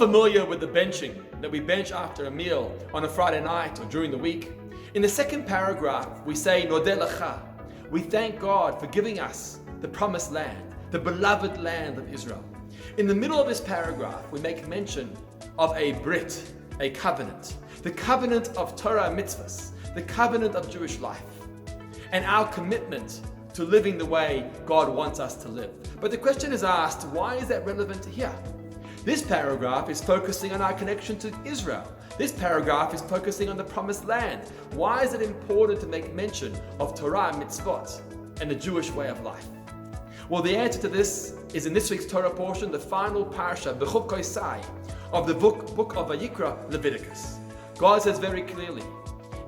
familiar with the benching that we bench after a meal on a Friday night or during the week. In the second paragraph, we say, Nodeh Lecha. We thank God for giving us the promised land, the beloved land of Israel. In the middle of this paragraph, we make mention of a Brit, a covenant, the covenant of Torah and mitzvahs, the covenant of Jewish life, and our commitment to living the way God wants us to live. But the question is asked, why is that relevant here? This paragraph is focusing on our connection to Israel. This paragraph is focusing on the promised land. Why is it important to make mention of Torah and mitzvot and the Jewish way of life? Well, the answer to this is in this week's Torah portion, the final parsha, Bechukosai, of the book of Vayikra, Leviticus. God says very clearly,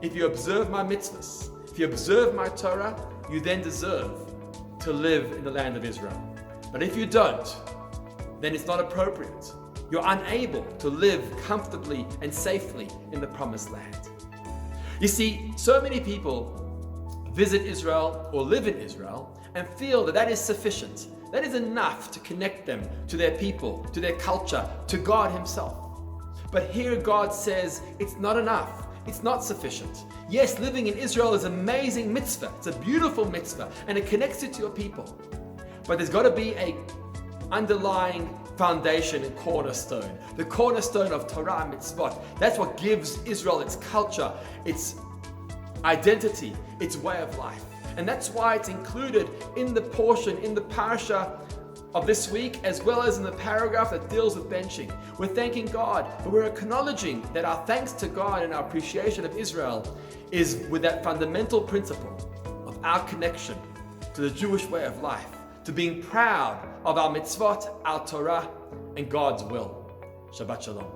if you observe my mitzvahs, if you observe my Torah, you then deserve to live in the land of Israel. But if you don't, then it's not appropriate. You're unable to live comfortably and safely in the promised land. You see, so many people visit Israel or live in Israel and feel that that is sufficient. That is enough to connect them to their people, to their culture, to God Himself. But here God says it's not enough. It's not sufficient. Yes, living in Israel is an amazing mitzvah. It's a beautiful mitzvah and it connects you to your people. But there's got to be a underlying foundation and cornerstone. The cornerstone of Torah and mitzvot. That's what gives Israel its culture, its identity, its way of life. And that's why it's included in the portion, in the parsha of this week, as well as in the paragraph that deals with benching. We're thanking God, but we're acknowledging that our thanks to God and our appreciation of Israel is with that fundamental principle of our connection to the Jewish way of life, to being proud of our mitzvot, our Torah, and God's will. Shabbat Shalom.